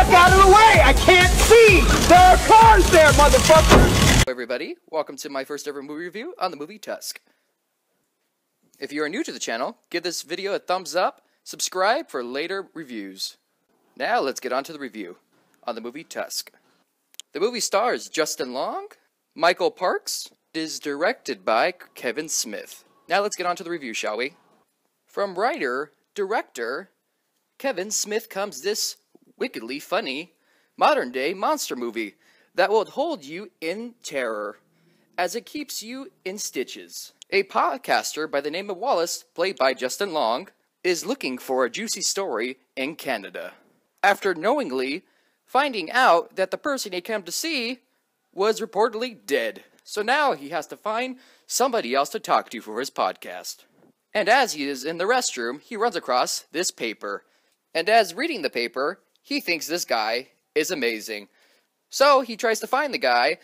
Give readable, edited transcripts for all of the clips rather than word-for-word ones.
fuck out of the way! I can't see! There are cars there, motherfucker! Hello everybody, welcome to my first ever movie review on the movie Tusk. If you are new to the channel, give this video a thumbs up, subscribe for later reviews. Now let's get on to the review on the movie Tusk. The movie stars Justin Long, Michael Parks. It is directed by Kevin Smith. Now let's get on to the review, shall we? From writer, director, Kevin Smith comes this wickedly funny, modern-day monster movie that will hold you in terror as it keeps you in stitches. A podcaster by the name of Wallace, played by Justin Long, is looking for a juicy story in Canada after knowingly finding out that the person he came to see was reportedly dead. So now he has to find somebody else to talk to for his podcast. And as he is in the restroom, he runs across this paper. And as reading the paper, he thinks this guy is amazing. So he tries to find the guy,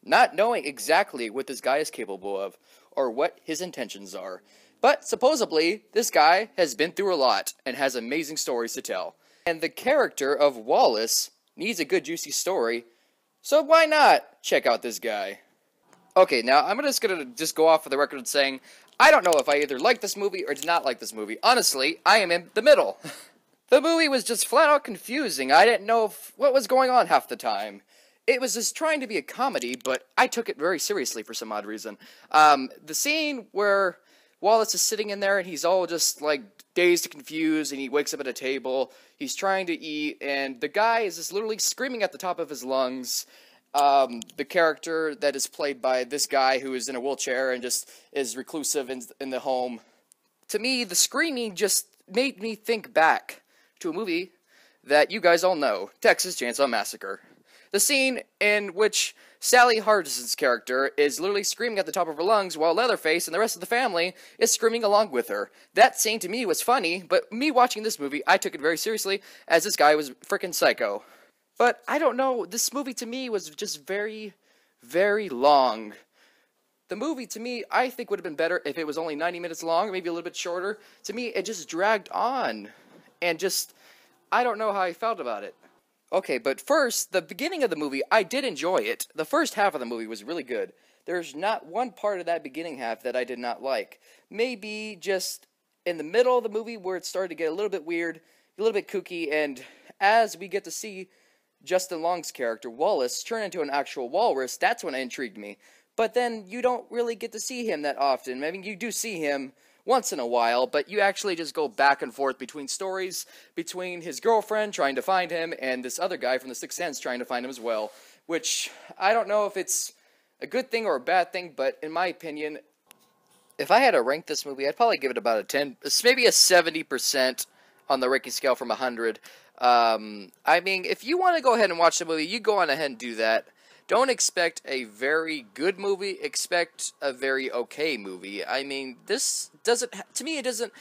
not knowing exactly what this guy is capable of, or what his intentions are. But supposedly, this guy has been through a lot, and has amazing stories to tell. And the character of Wallace needs a good juicy story, so why not check out this guy? Okay, now I'm just gonna go off of the record saying, I don't know if I either like this movie or did not like this movie. Honestly, I am in the middle. The movie was just flat out confusing. I didn't know what was going on half the time. It was just trying to be a comedy, but I took it very seriously for some odd reason. The scene where Wallace is sitting in there and he's all just like dazed and confused, and he wakes up at a table, he's trying to eat, and the guy is just literally screaming at the top of his lungs. The character that is played by this guy who is in a wheelchair and just is reclusive in the home. To me, the screaming just made me think back to a movie that you guys all know, Texas Chainsaw Massacre. The scene in which Sally Hardison's character is literally screaming at the top of her lungs while Leatherface and the rest of the family is screaming along with her. That scene to me was funny, but me watching this movie, I took it very seriously as this guy was freaking psycho. But I don't know, this movie to me was just very, very long. The movie to me, I think would have been better if it was only 90 minutes long, maybe a little bit shorter. To me, it just dragged on. And just, I don't know how I felt about it. Okay, but first, the beginning of the movie, I did enjoy it. The first half of the movie was really good. There's not one part of that beginning half that I did not like. Maybe just in the middle of the movie where it started to get a little bit weird, a little bit kooky, and as we get to see Justin Long's character, Wallace, turn into an actual walrus, that's when it intrigued me. But then you don't really get to see him that often. I mean, you do see him once in a while, but you actually just go back and forth between stories, between his girlfriend trying to find him, and this other guy from The Sixth Sense trying to find him as well. Which, I don't know if it's a good thing or a bad thing, but in my opinion, if I had to rank this movie, I'd probably give it about a 10, maybe a 70% on the ranking scale from 100. I mean, if you want to go ahead and watch the movie, you go on ahead and do that. Don't expect a very good movie, expect a very okay movie. I mean, this doesn't, to me, it doesn't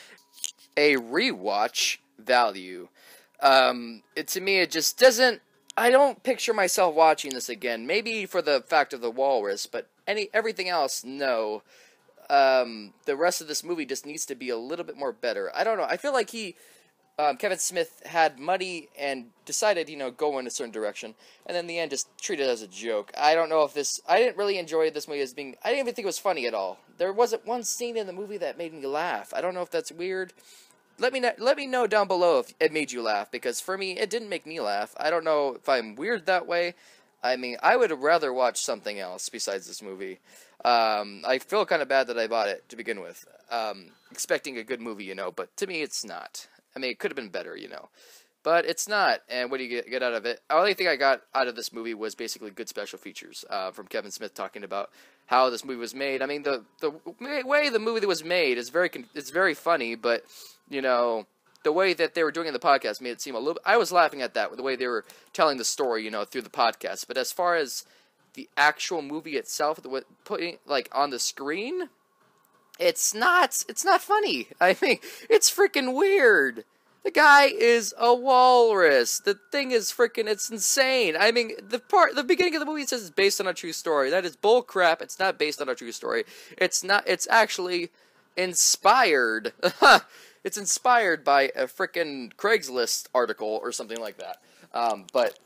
a rewatch value. To me, it just doesn't, I don't picture myself watching this again. Maybe for the fact of the walrus, but everything else, no. The rest of this movie just needs to be a little bit more better. I don't know, I feel like Kevin Smith had money and decided, go in a certain direction, and then in the end just treated it as a joke. I don't know if I didn't really enjoy this movie as being, I didn't even think it was funny at all. There wasn't one scene in the movie that made me laugh. I don't know if that's weird. Let me know down below if it made you laugh, because for me, it didn't make me laugh. I don't know if I'm weird that way. I mean, I would have rather watched something else besides this movie. I feel kind of bad that I bought it to begin with, expecting a good movie, but to me, it's not. I mean, it could have been better, but it's not, and what do you get out of it? The only thing I got out of this movie was basically good special features, from Kevin Smith talking about how this movie was made. I mean, the way the movie was made is it's very funny, but, the way that they were doing in the podcast made it seem a little, I was laughing at that, the way they were telling the story, through the podcast, but as far as the actual movie itself, putting, on the screen, it's not funny. I mean, it's freaking weird. The guy is a walrus. The thing is it's insane. I mean, the beginning of the movie says it's based on a true story. That is bull crap. It's not based on a true story. It's actually inspired. It's inspired by a frickin' Craigslist article or something like that. But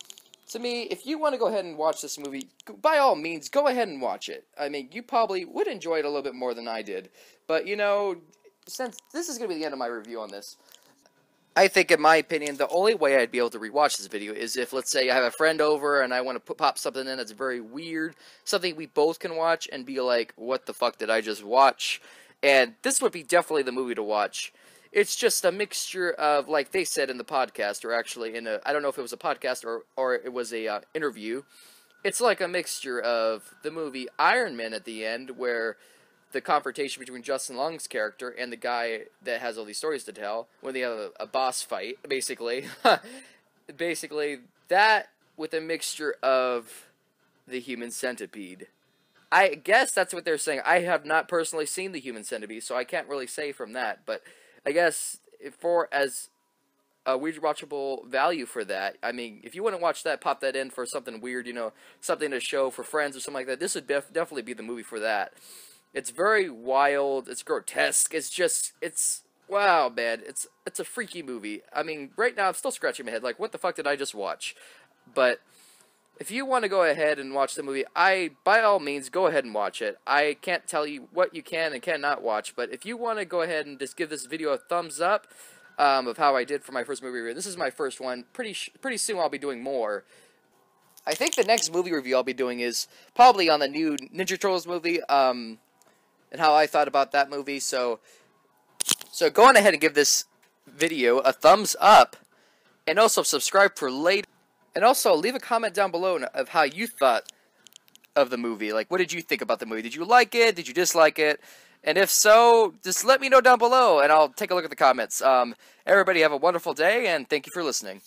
to me, if you want to go ahead and watch this movie, by all means, go ahead and watch it. I mean, you probably would enjoy it a little bit more than I did. But, you know, since this is going to be the end of my review on this, I think, in my opinion, the only way I'd be able to rewatch this video is if, let's say, I have a friend over and I want to pop something in that's very weird, something we both can watch and be like, what the fuck did I just watch? And this would be definitely the movie to watch. It's just a mixture of, like they said in the podcast, or actually in a, I don't know if it was a podcast or it was a interview. It's like a mixture of the movie Iron Man at the end, where the confrontation between Justin Long's character and the guy that has all these stories to tell, when they have a boss fight, basically. Basically, that with a mixture of the Human Centipede. I guess that's what they're saying. I have not personally seen the Human Centipede, so I can't really say from that, but I guess for as a weird watchable value for that, I mean, if you want to watch that, pop that in for something weird, you know, something to show for friends or something like that, this would definitely be the movie for that. It's very wild, it's grotesque, it's just, it's, wow, man, it's a freaky movie. I mean, right now I'm still scratching my head, like, what the fuck did I just watch? But if you want to go ahead and watch the movie, by all means, go ahead and watch it. I can't tell you what you can and cannot watch, but if you want to go ahead and just give this video a thumbs up of how I did for my first movie review. This is my first one. Pretty soon I'll be doing more. I think the next movie review I'll be doing is probably on the new Ninja Turtles movie, and how I thought about that movie. So go on ahead and give this video a thumbs up, and also subscribe for later. And also, leave a comment down below of how you thought of the movie. Like, what did you think about the movie? Did you like it? Did you dislike it? And if so, just let me know down below, and I'll take a look at the comments. Everybody have a wonderful day, and thank you for listening.